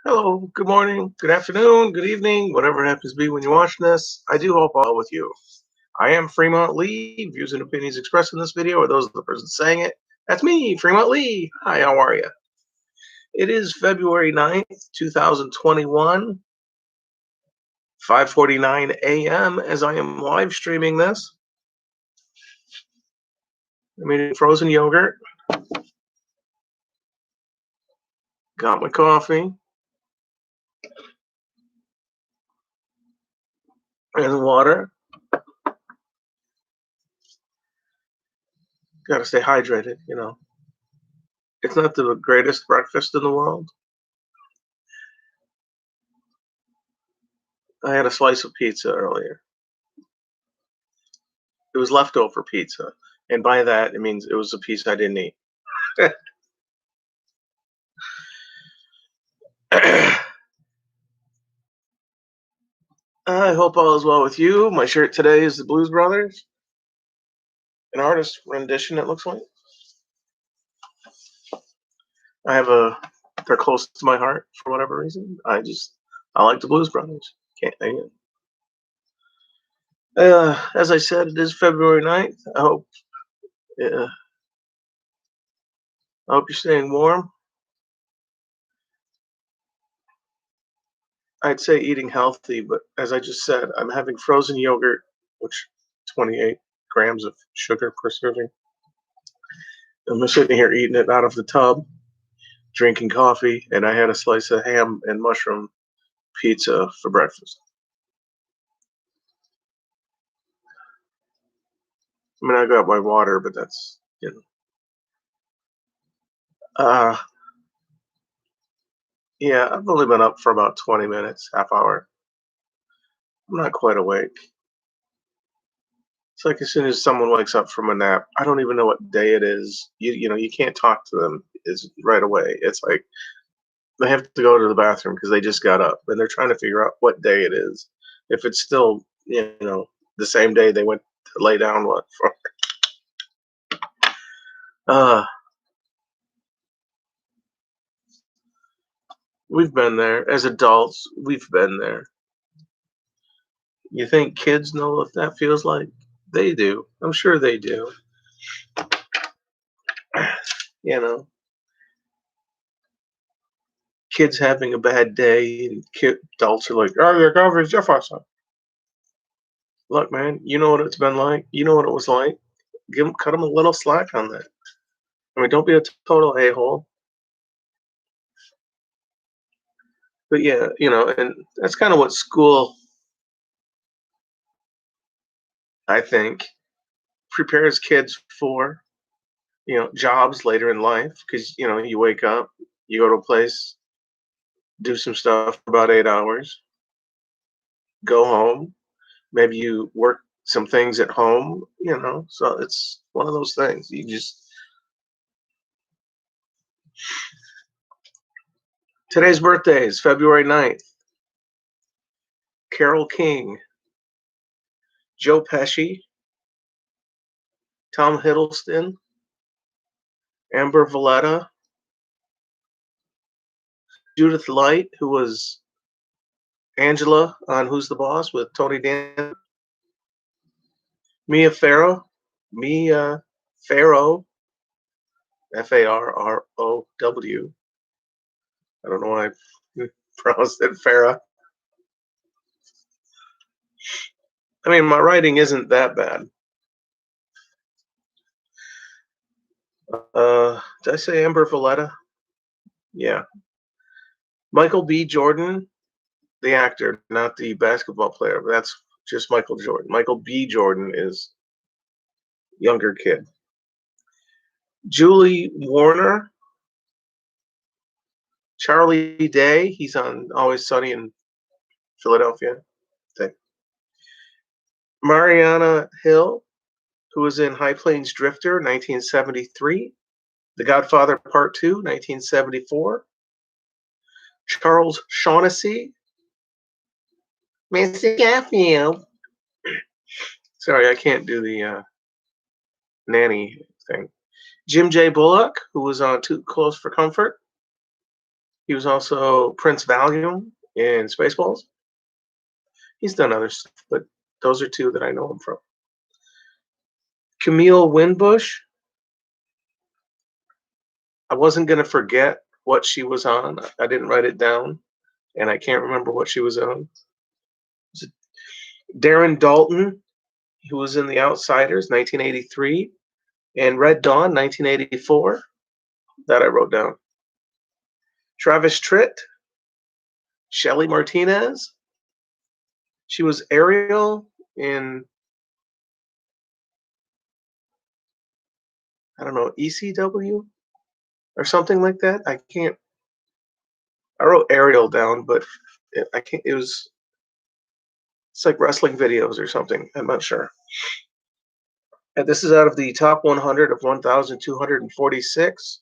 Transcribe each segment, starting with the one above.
Hello, good morning, good afternoon, good evening, whatever it happens to be when you're watching this. I do hope all with you. I am Fremont Lee. Views and opinions expressed in this video are those of the person saying it. That's me, Fremont Lee. Hi, how are you? It is February 9th, 2021, 5:49 a.m. as I am live streaming this. I'm eating frozen yogurt. Got my coffee and water. Got to stay hydrated. It's not the greatest breakfast in the world. I had a slice of pizza earlier. It was leftover pizza, and by that, it means it was a piece I didn't eat. I hope all is well with you. My shirt today is the Blues Brothers, an artist rendition, it looks like. I have a they're close to my heart for whatever reason. I like the Blues Brothers. Can't hang it. As I said, it is February 9th. Uh, I hope you're staying warm. I'd say eating healthy, but as I just said, I'm having frozen yogurt, which 28 grams of sugar per serving. I'm just sitting here eating it out of the tub, drinking coffee, and I had a slice of ham and mushroom pizza for breakfast. I mean, I got my water, but that's. Uh, yeah, I've only been up for about 20 minutes, half hour. I'm not quite awake. It's like as soon as someone wakes up from a nap, I don't even know what day it is. You can't talk to them is right away. It's like they have to go to the bathroom because they just got up and they're trying to figure out what day it is. If it's still, the same day they went to lay down what for. Uh, we've been there as adults. We've been there. You think kids know what that feels like? They do. I'm sure they do. You know, kids having a bad day, and adults are like, "Oh, your coverage Jefferson." Look, man, you know what it's been like. You know what it was like. Cut them a little slack on that. I mean, don't be a total a hole. But yeah, and that's kind of what school, I think, prepares kids for. Jobs later in life because you wake up, you go to a place, do some stuff for about 8 hours, go home. Maybe you work some things at home. So it's one of those things. Today's birthday is February 9th. Carole King, Joe Pesci, Tom Hiddleston, Amber Valletta, Judith Light, who was Angela on Who's the Boss with Tony Dan, Mia Farrow, Mia Farrow, Farrow. I don't know why I pronounced it Farrah. I mean, my writing isn't that bad. Did I say Amber Valletta? Yeah. Michael B. Jordan, the actor, not the basketball player. But that's just Michael Jordan. Michael B. Jordan is younger kid. Julie Warner, Charlie Day. He's on Always Sunny in Philadelphia. Mariana Hill, who was in High Plains Drifter, 1973. The Godfather Part 2, 1974. Charles Shaughnessy, Mr. Garfield. Sorry, I can't do the nanny thing. Jim J. Bullock, who was on Too Close for Comfort. He was also Prince Valium in Spaceballs. He's done other stuff, but those are two that I know him from. Camille Winbush. I wasn't gonna forget what she was on. I didn't write it down, and I can't remember what she was on. Was it Darren Dalton, who was in The Outsiders, 1983, and Red Dawn, 1984. That I wrote down. Travis Tritt, Shelly Martinez. She was Ariel in, I don't know, ECW or something like that. I can't. I wrote Ariel down, but I can't. It was. It's like wrestling videos or something. I'm not sure. And this is out of the top 100 of 1,246.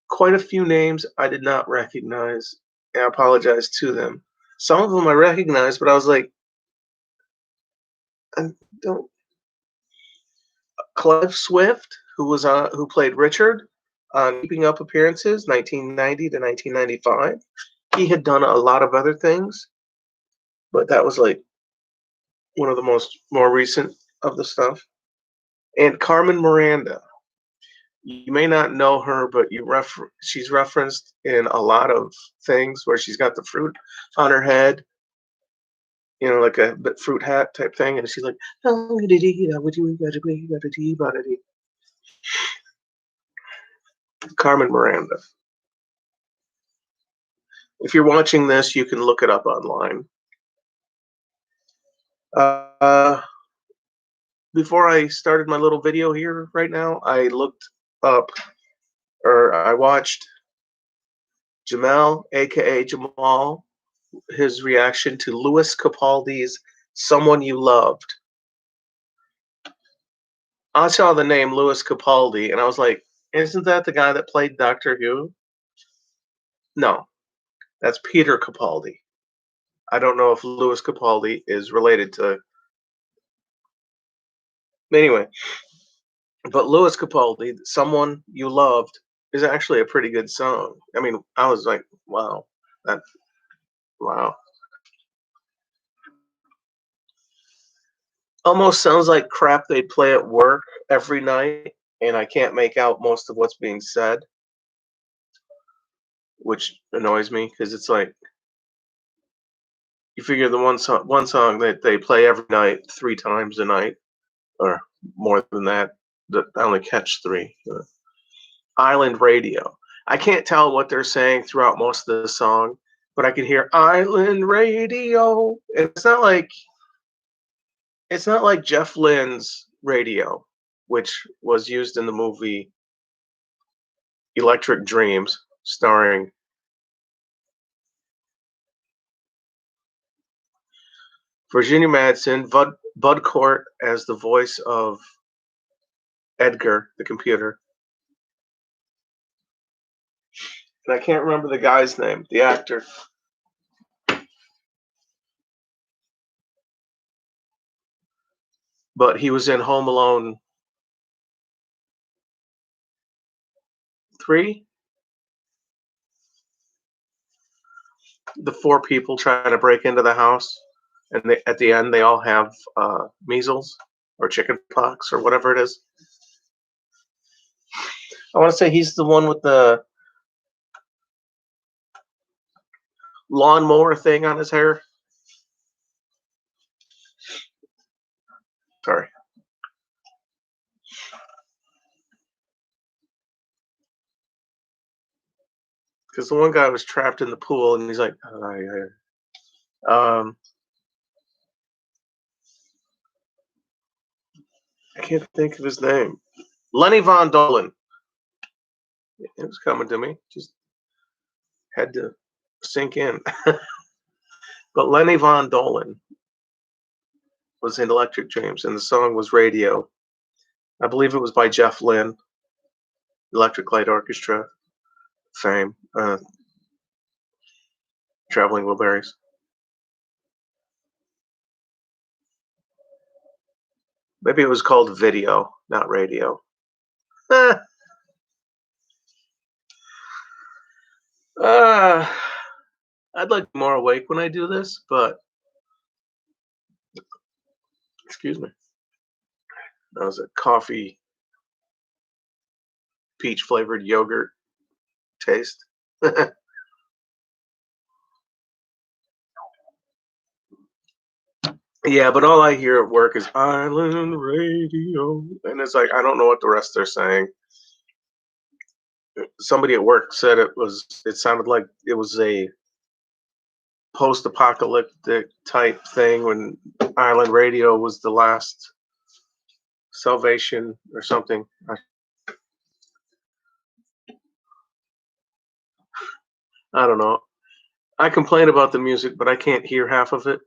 Quite a few names I did not recognize. And I apologize to them. Some of them I recognized, but I was like, I don't. Clive Swift, who played Richard on Keeping Up Appearances, 1990 to 1995. He had done a lot of other things, but that was like one of the more recent of the stuff. And Carmen Miranda. You may not know her, but she's referenced in a lot of things where she's got the fruit on her head, like a fruit hat type thing, and she's like, Carmen Miranda. If you're watching this, you can look it up online. Before I started my little video here right now, I looked up, or I watched Jamel, aka Jamal, his reaction to Louis Capaldi's Someone You Loved. I saw the name Louis Capaldi, and I was like, isn't that the guy that played Doctor Who? No, that's Peter Capaldi. I don't know if Louis Capaldi is related to. Anyway, but Louis Capaldi, Someone You Loved, is actually a pretty good song. I mean, I was like, wow. Wow. Almost sounds like crap they play at work every night, and I can't make out most of what's being said, which annoys me because it's like, you figure the one song that they play every night 3 times a night, or more than that I only catch 3. Island Radio. I can't tell what they're saying throughout most of the song, but I can hear Island Radio. It's not like Jeff Lynne's Radio, which was used in the movie Electric Dreams, starring Virginia Madsen, Bud Cort as the voice of Edgar, the computer. And I can't remember the guy's name, the actor. But he was in Home Alone 3. The 4 people trying to break into the house, and at the end they all have measles or chicken pox or whatever it is. I want to say he's the one with the lawnmower thing on his hair. Sorry. Because the one guy was trapped in the pool, and he's like, I can't think of his name. Lenny Von Dolan. It was coming to me. Just had to sink in. But Lenny Von Dolan was in Electric Dreams, and the song was Radio. I believe it was by Jeff Lynne, Electric Light Orchestra fame, Traveling Wilburys. Maybe it was called Video, not Radio. Uh, I'd like more awake when I do this, but excuse me. That was a coffee peach flavored yogurt taste. Yeah, but all I hear at work is Island Radio, and it's like I don't know what the rest they're saying. Somebody at work said it sounded like it was a post-apocalyptic type thing when Island Radio was the last salvation or something. I don't know. I complain about the music, but I can't hear half of it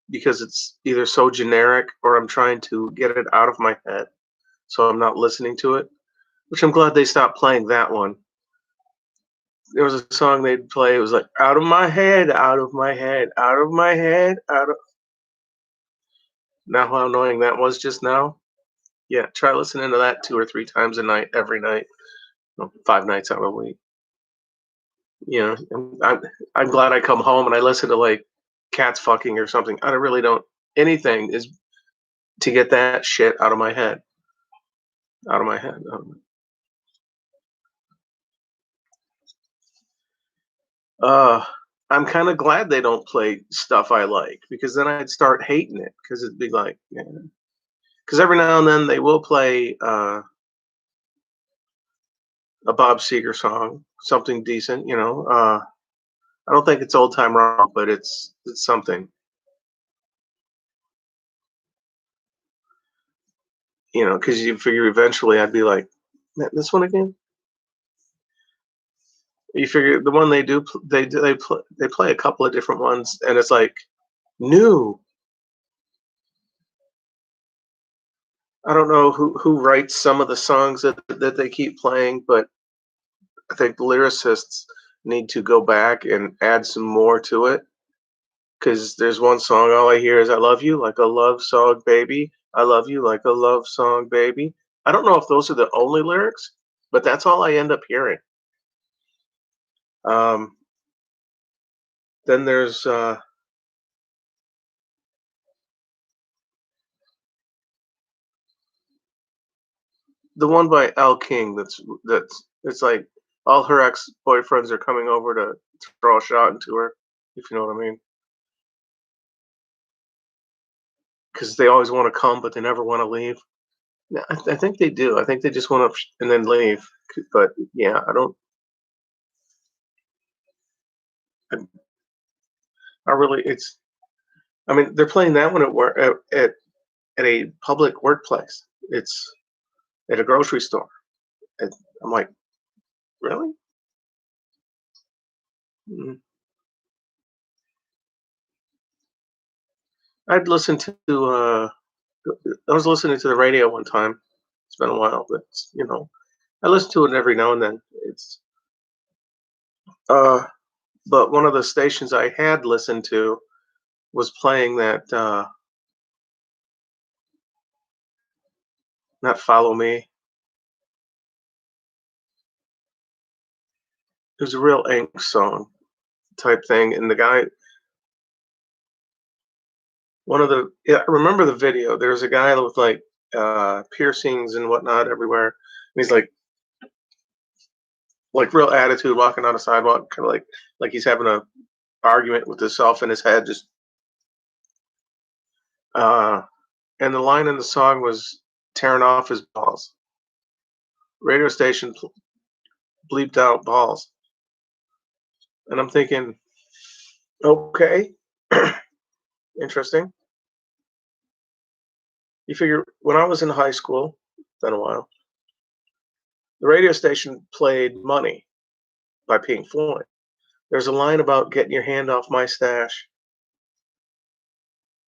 because it's either so generic or I'm trying to get it out of my head, so I'm not listening to it. Which I'm glad they stopped playing that one. There was a song they'd play. It was like "Out of my head, out of my head, out of my head, out of." Now how annoying that was just now. Yeah, try listening to that 2 or 3 times a night, every night, 5 nights out of the week. You know, I'm glad I come home and I listen to like cats fucking or something. I really don't. Anything is to get that shit out of my head, out of my head. Uh, I'm kind of glad they don't play stuff I like because then I'd start hating it because it'd be like, yeah. Because every now and then they will play a Bob Seger song, something decent. I don't think it's old time rock, but it's something. Because you figure eventually I'd be like, This one again." You figure the one they do, they play a couple of different ones, and it's like new. I don't know who writes some of the songs that they keep playing, but I think lyricists need to go back and add some more to it. Because there's one song, all I hear is "I love you like a love song, baby. I love you like a love song, baby." I don't know if those are the only lyrics, but that's all I end up hearing. Um, then there's the one by Al King. That's it's like all her ex boyfriends are coming over to throw a shot into her, if you know what I mean. Because they always want to come, but they never want to leave. Yeah, I think they do. I think they just want to and then leave. But yeah, I don't. I, I really. It's. I mean, they're playing that one at work at a public workplace. It's at a grocery store. And I'm like, really? Mm. I'd listen to. I was listening to the radio one time. It's been a while, but I listen to it every now and then. Uh, but one of the stations I had listened to was playing that. Not "Follow Me." It was a real angst song type thing, and the guy, one of the yeah, I remember the video. There's a guy with like piercings and whatnot everywhere, and he's like real attitude walking on the sidewalk, kind of like he's having a argument with himself in his head. Just uh, and the line in the song was tearing off his balls. Radio station bleeped out balls, and I'm thinking, okay, interesting. You figure when I was in high school, been a while, the radio station played "Money" by Pink Floyd. There's a line about getting your hand off my stash,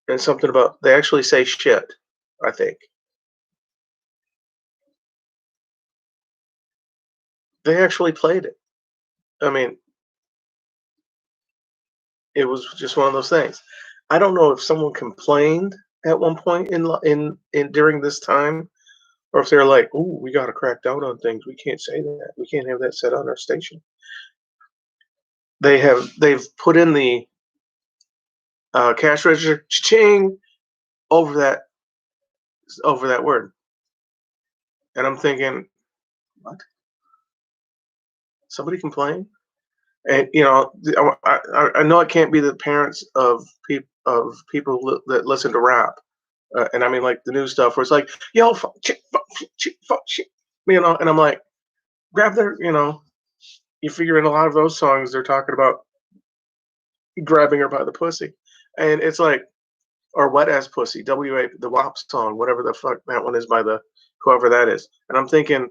and something about they actually say shit. I think they actually played it. I mean, it was just one of those things. I don't know if someone complained at one point in during this time, Or if they're like, "Ooh, we gotta crack down on things. We can't say that. We can't have that said on our station." They've put in the cash register ching over that word, and I'm thinking, what? Somebody complain? And I know it can't be the parents of people that listen to rap, and I mean like the new stuff where it's like, yo, fuck, shit, fuck, shit, fuck, shit, and I'm like, grab their, you figure in a lot of those songs they're talking about grabbing her by the pussy, and it's like, or wet ass pussy, WA, the WAP song, whatever the fuck that one is by the whoever that is, and I'm thinking,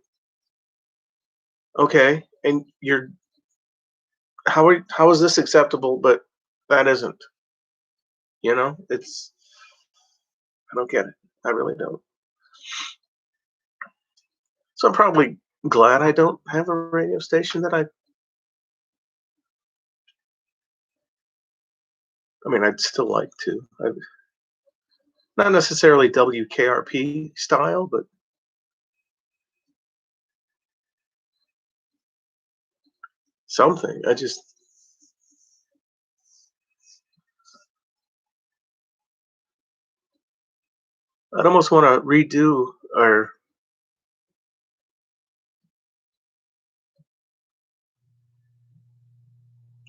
okay, and how is this acceptable, but that isn't, it's I don't get it, I really don't. So I'm probably glad I don't have a radio station that I mean, I'd still like to. Not necessarily WKRP style, but something. I'd almost want to redo or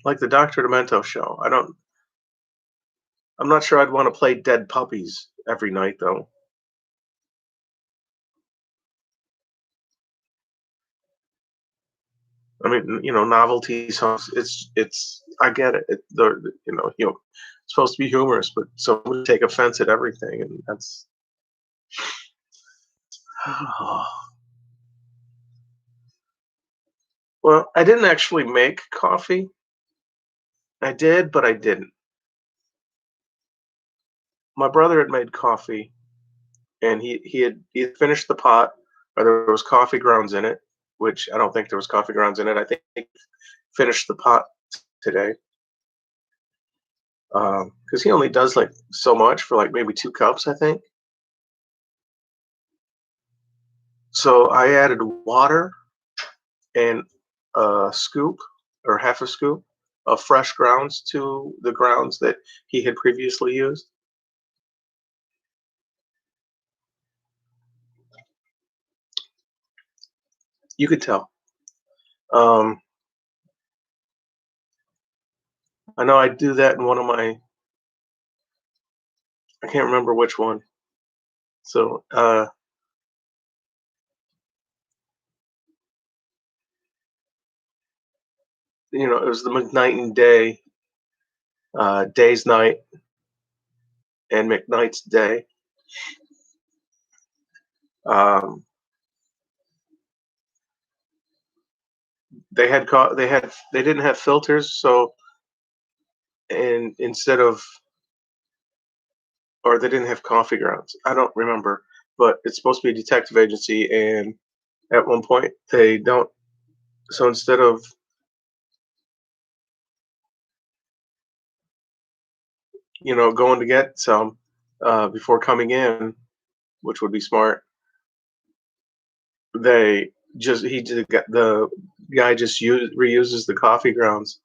like the Dr. Demento show. I'm not sure I'd want to play Dead Puppies every night though. I mean, novelty songs. I get it. It's supposed to be humorous, but some take offense at everything, and that's. Well, I didn't actually make coffee. I did, but I didn't. My brother had made coffee, and he had finished the pot, or there was coffee grounds in it, which I don't think there was coffee grounds in it. I think he finished the pot today, because he only does like so much for like maybe 2 cups, I think. So I added water and a scoop or half a scoop of fresh grounds to the grounds that he had previously used. You could tell. Um, I know I do that in one of my. I can't remember which one. So it was the McKnight and Day, Day's Night, and McKnight's Day. Um, they didn't have filters, so and instead of or they didn't have coffee grounds. I don't remember, but it's supposed to be a detective agency, and at one point they don't. So instead of going to get some before coming in, which would be smart, they just he just got the guy just reuses the coffee grounds,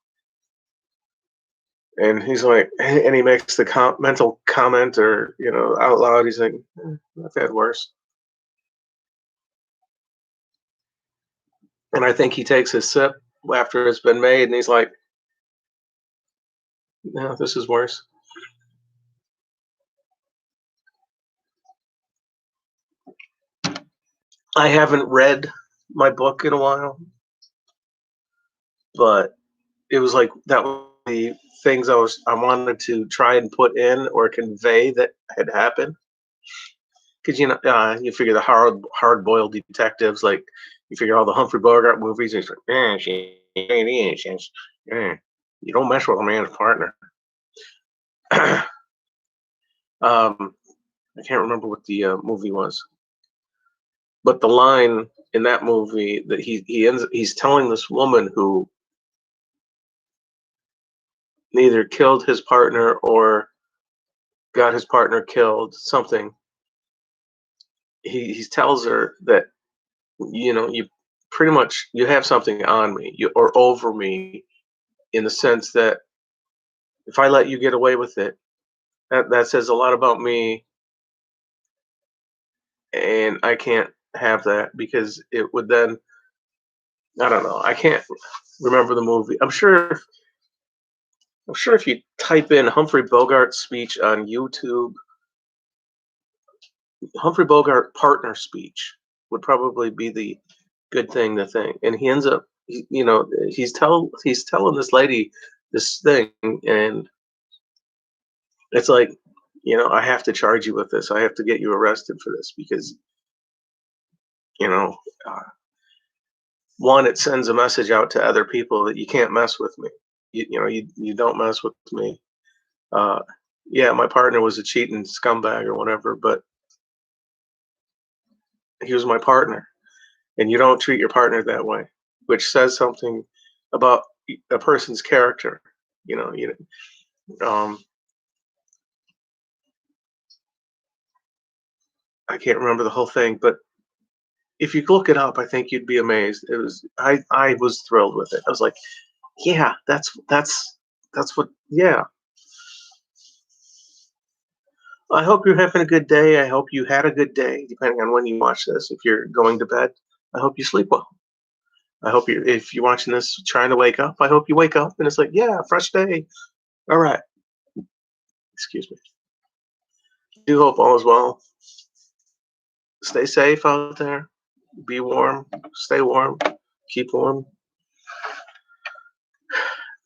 and he's like, and he makes the mental comment or out loud. He's like, I've had worse, and I think he takes a sip after it's been made, and he's like, no, this is worse. I haven't read my book in a while, but it was like that was the things I wanted to try and put in or convey that had happened. Because you figure the hard boiled detectives, like you figure all the Humphrey Bogart movies. It's like, you don't mess with a man's partner. I can't remember what the movie was, but the line in that movie that he's telling this woman who neither killed his partner or got his partner killed, something. he tells her that, you pretty much you have something on me, or over me, in the sense that if I let you get away with it, that says a lot about me, and I can't have that because it would then, I don't know. I can't remember the movie. I'm sure if you type in Humphrey Bogart speech on YouTube, Humphrey Bogart partner speech would probably be the good thing to think. And he ends up, he's telling this lady this thing, and it's like, I have to charge you with this. I have to get you arrested for this because, you know, uh, one, it sends a message out to other people that you can't mess with me. You don't mess with me. Uh, yeah, my partner was a cheating scumbag or whatever, but he was my partner, and you don't treat your partner that way, which says something about a person's character. You know, you um, I can't remember the whole thing, but if you look it up, I think you'd be amazed. I was thrilled with it. I was like, yeah, that's what. Yeah, I hope you're having a good day. I hope you had a good day, depending on when you watch this. If you're going to bed, I hope you sleep well. I hope if you're watching this trying to wake up, I hope you wake up and it's like, yeah, fresh day. All right. Excuse me. Do hope all is well. Stay safe out there. Be warm. Stay warm. Keep warm.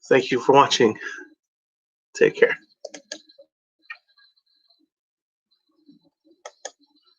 Thank you for watching. Take care.